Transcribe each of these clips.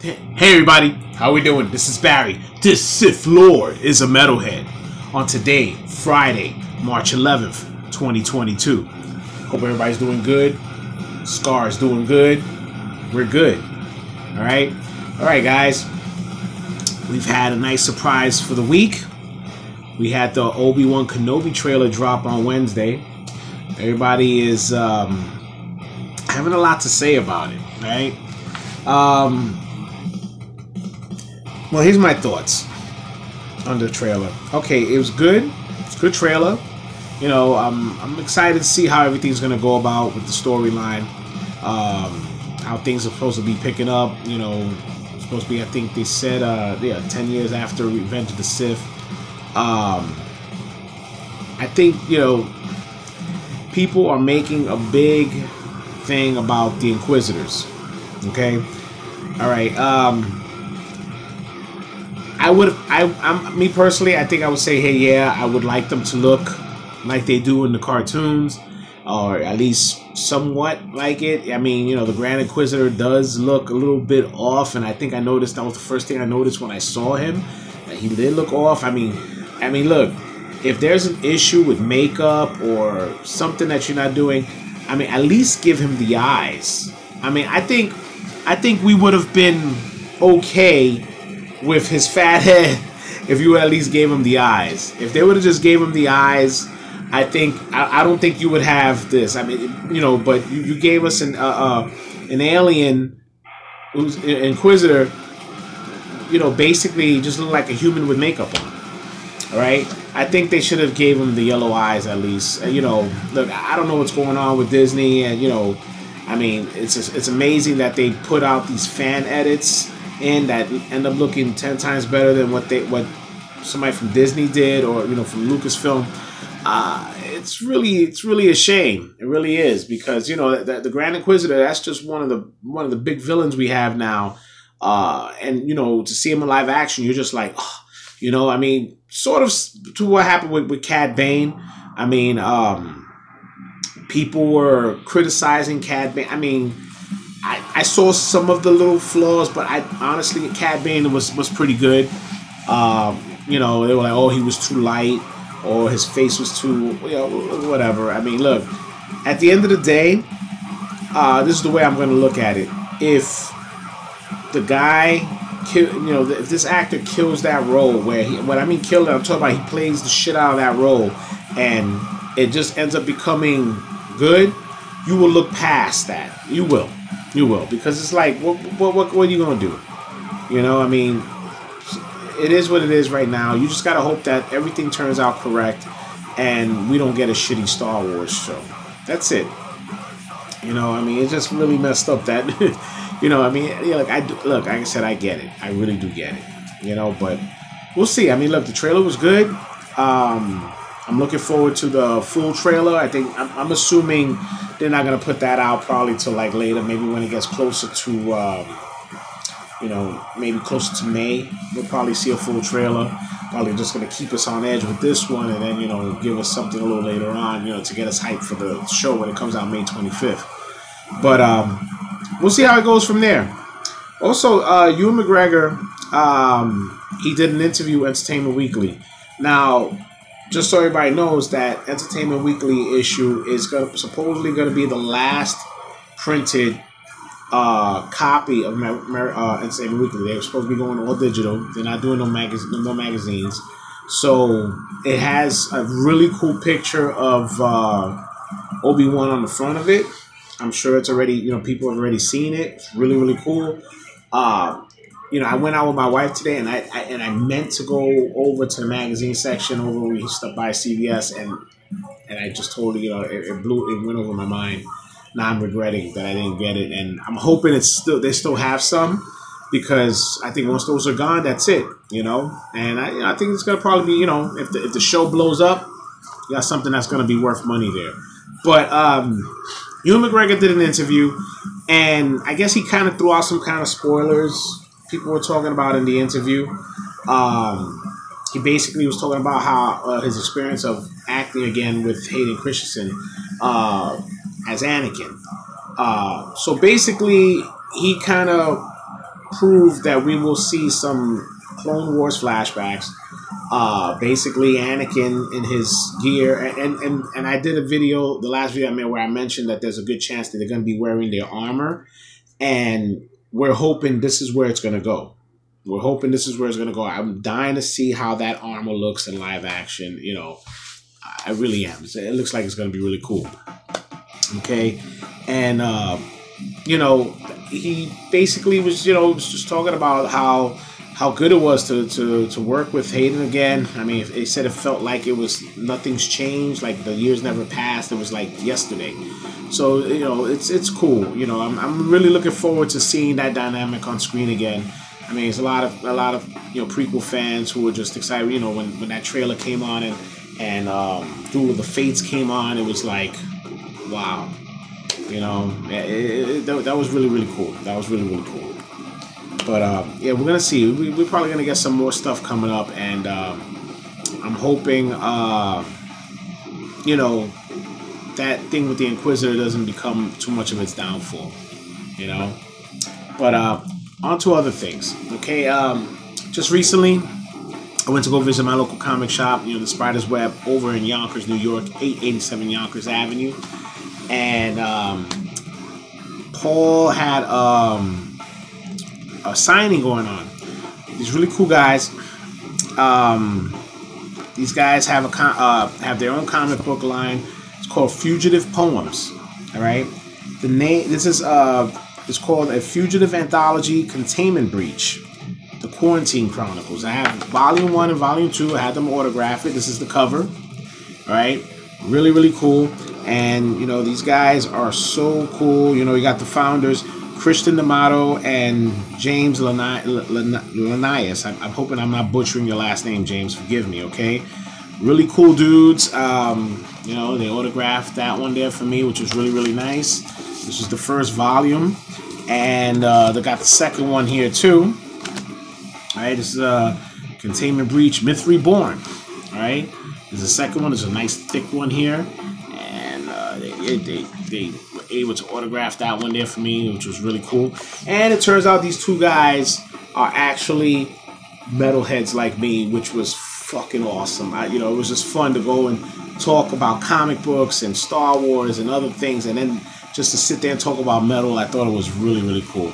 Hey everybody, how we doing? This is Barry. This Sith Lord is a metalhead. On today, Friday, March 11th, 2022. Hope everybody's doing good. Scar's doing good. We're good. Alright? Alright guys. We've had a nice surprise for the week. We had the Obi-Wan Kenobi trailer drop on Wednesday. Everybody is having a lot to say about it, right? Well, here's my thoughts on the trailer. Okay, it was good. It's a good trailer. You know, I'm excited to see how everything's gonna go about with the storyline. How things are supposed to be picking up. You know, it's supposed to be. I think they said, 10 years after Revenge of the Sith. I think people are making a big thing about the Inquisitors. Okay, all right. Me personally, I think I would say, hey, yeah, I would like them to look like they do in the cartoons, or at least somewhat like it. I mean, the Grand Inquisitor does look a little bit off, and I think I noticed that was the first thing I noticed when I saw him. That he did look off. I mean, look, if there's an issue with makeup or something that you're not doing, I mean, at least give him the eyes. I mean, I think we would have been okay with his fat head if you at least gave him the eyes. If they would have just gave him the eyes, I don't think you would have this. I mean, but you gave us an alien who's an Inquisitor, basically just look like a human with makeup on. All right, I think they should have gave him the yellow eyes at least. Look, I don't know what's going on with Disney, and I mean, it's amazing that they put out these fan edits and that end up looking 10 times better than what somebody from Disney did, or from Lucasfilm. It's really a shame. It really is, because the Grand Inquisitor, that's just one of the big villains we have now, and to see him in live action, you're just like, oh, I mean, sort of to what happened with Cad Bane. I mean, people were criticizing Cad Bane. I mean, I saw some of the little flaws, but honestly, Cad Bane was pretty good. They were like, oh, he was too light, or his face was too, whatever. I mean, look, at the end of the day, this is the way I'm going to look at it. If the guy, if this actor kills that role, when I mean kill it, I'm talking about he plays the shit out of that role, and it just ends up becoming good, you will look past that. You will, because it's like, what are you gonna do? I mean, it is what it is right now. You just gotta hope that everything turns out correct, and we don't get a shitty Star Wars show. That's it. I mean, it's just really messed up that, I mean, like I said, I get it. I really do get it. But we'll see. I mean, look, the trailer was good. I'm looking forward to the full trailer. I think I'm assuming they're not gonna put that out probably till like later, maybe when it gets closer to maybe closer to May. We'll probably see a full trailer. Probably just gonna keep us on edge with this one, and then give us something a little later on, to get us hyped for the show when it comes out May 25th. But we'll see how it goes from there. Also, Ewan McGregor, he did an interview with Entertainment Weekly. Now, just so everybody knows, that Entertainment Weekly issue is supposedly going to be the last printed copy of Entertainment Weekly. They're supposed to be going all digital. They're not doing no more magazines. So it has a really cool picture of Obi-Wan on the front of it. I'm sure it's already, people have already seen it. It's really, really cool. I went out with my wife today, and I meant to go over to the magazine section over where we stopped by CVS, and I just totally, it went over my mind. Now I'm regretting that I didn't get it, and I'm hoping they still have some, because I think once those are gone, that's it, And I think it's gonna probably be, if the show blows up, you got something that's gonna be worth money there. But Ewan McGregor did an interview, and I guess he kind of threw out some kind of spoilers people were talking about in the interview. He basically was talking about how his experience of acting again with Hayden Christensen as Anakin. So basically, he kind of prove that we will see some Clone Wars flashbacks. Basically Anakin in his gear, and I did a video, the last video I made, where I mentioned that there's a good chance that they're going to be wearing their armor, and we're hoping this is where it's going to go. We're hoping this is where it's going to go. I'm dying to see how that armor looks in live action. You know, I really am. It looks like it's going to be really cool. Okay, and you know, he basically was, you know, was just talking about how good it was to work with Hayden again. I mean, he said it felt like it was nothing's changed, like the years never passed. It was like yesterday. So, you know, it's cool. You know, I'm really looking forward to seeing that dynamic on screen again. I mean, there's a lot of you know, prequel fans who were just excited. You know, when that trailer came on and Duel of the Fates came on, it was like, wow. You know, that was really, really cool. That was really, really cool. But yeah, we're gonna see. We're probably gonna get some more stuff coming up, and I'm hoping, you know, that thing with the Inquisitor doesn't become too much of its downfall. You know, but on to other things. Okay, just recently, I went to go visit my local comic shop. You know, the Spider's Web over in Yonkers, New York, 887 Yonkers Avenue, and Paul had a signing going on. These really cool guys. These guys have have their own comic book line. It's called Fugitive Poems. All right. The name. This is it's called A Fugitive Anthology: Containment Breach. The Quarantine Chronicles. I have Volume 1 and Volume 2. I had them autograph it. This is the cover. All right. Really, really cool. And you know, these guys are so cool. You know, you got the founders, Christian D'Amato and James Linnaeus. I'm hoping I'm not butchering your last name, James. Forgive me, okay? Really cool dudes. You know, they autographed that one there for me, which was really, really nice. This is the first volume. And they got the second one here, too. All right, this is Containment Breach, Myth Reborn. All right, there's a second one. There's a nice thick one here. And they were able to autograph that one there for me, which was really cool. And it turns out these two guys are actually metalheads like me, which was fucking awesome. You know, it was just fun to go and talk about comic books and Star Wars and other things, and then just to sit there and talk about metal. I thought it was really, really cool.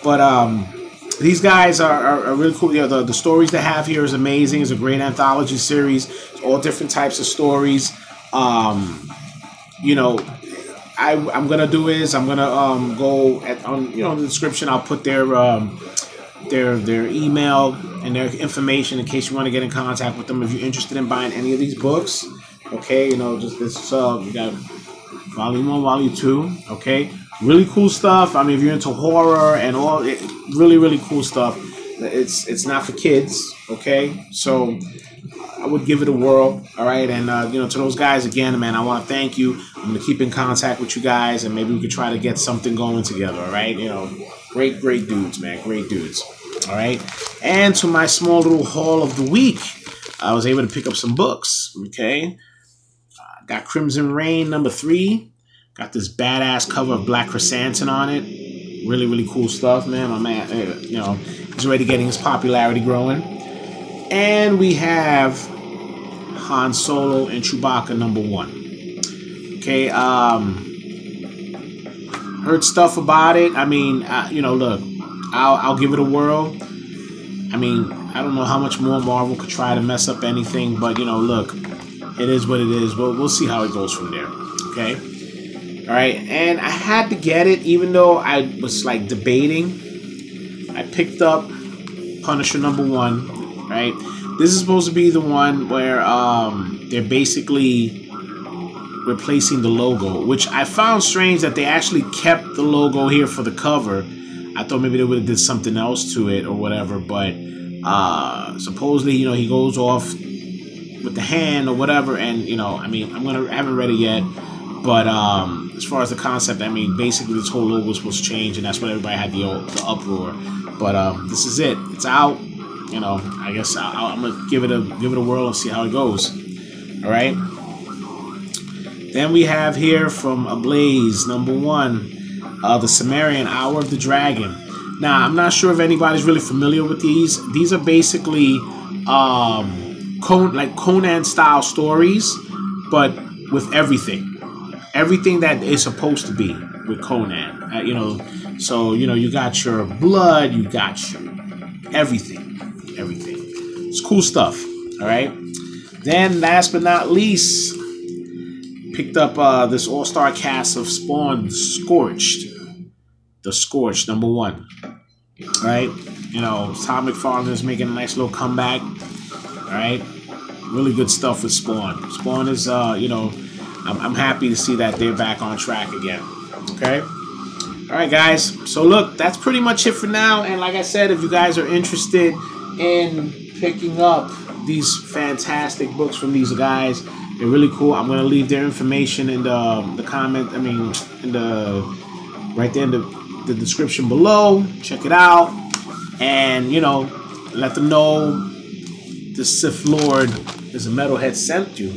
But these guys are really cool. You know, the stories they have here is amazing. It's a great anthology series. It's all different types of stories. You know, I'm gonna do is I'm gonna go on, you know, in the description. I'll put their email and their information in case you want to get in contact with them if you're interested in buying any of these books. Okay, you know, just this. We got Volume 1, Volume 2. Okay, really cool stuff. I mean, if you're into horror and all, really, really cool stuff. It's not for kids. Okay, so I would give it a whirl. All right, and you know, to those guys again, man, I want to thank you. I'm gonna keep in contact with you guys, and maybe we could try to get something going together. All right, you know, great dudes, man, great dudes. All right, and to my small little haul of the week, I was able to pick up some books. Okay, got Crimson Reign #3. Got this badass cover of Black Chrysanthemum on it. Really, really cool stuff, man. My man, you know, he's already getting his popularity growing. And we have Han Solo and Chewbacca #1. Okay, heard stuff about it. I mean, you know, look, I'll give it a whirl. I mean, I don't know how much more Marvel could try to mess up anything, but you know, look, it is what it is. We'll see how it goes from there. Okay. All right, and I had to get it, even though I was like debating. I picked up Punisher #1. Right, this is supposed to be the one where they're basically replacing the logo, which I found strange that they actually kept the logo here for the cover. I thought maybe they would have did something else to it or whatever, but supposedly, you know, he goes off with the hand or whatever, and you know, I mean, I haven't read it yet, but as far as the concept, I mean, basically this whole logo was supposed to change, and that's what everybody had the uproar. But this is it. It's out. You know, I guess I'm gonna give it a whirl and see how it goes. All right. Then we have here from Ablaze #1, the Sumerian Hour of the Dragon. Now, I'm not sure if anybody's really familiar with these. These are basically Conan style stories, but with everything that is supposed to be with Conan. You know, so you know you got your blood, you got your everything. It's cool stuff. All right. Then, last but not least, picked up this all-star cast of Spawn, The Scorched, number 1. Right? You know, Todd McFarlane is making a nice little comeback. Right? Really good stuff with Spawn. Spawn is, you know, I'm happy to see that they're back on track again. Okay? Alright, guys. So, look, that's pretty much it for now. And like I said, if you guys are interested in picking up these fantastic books from these guys, they're really cool. I'm going to leave their information in the comment. I mean, right there in the description below. Check it out. And, you know, let them know the Sith Lord is a metalhead sent you.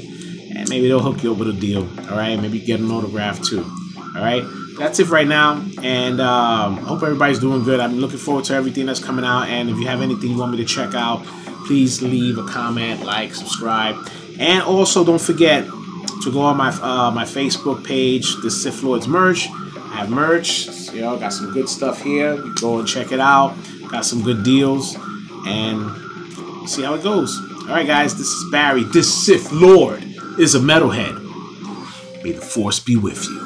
And maybe they'll hook you up with a deal. All right? Maybe get an autograph too. All right? That's it right now. And I hope everybody's doing good. I'm looking forward to everything that's coming out. And if you have anything you want me to check out, please leave a comment, like, subscribe. And also, don't forget to go on my Facebook page, the Sith Lords merch. I have merch. You know, got some good stuff here. Go and check it out. Got some good deals. And see how it goes. All right, guys. This is Barry. This Sith Lord is a metalhead. May the Force be with you.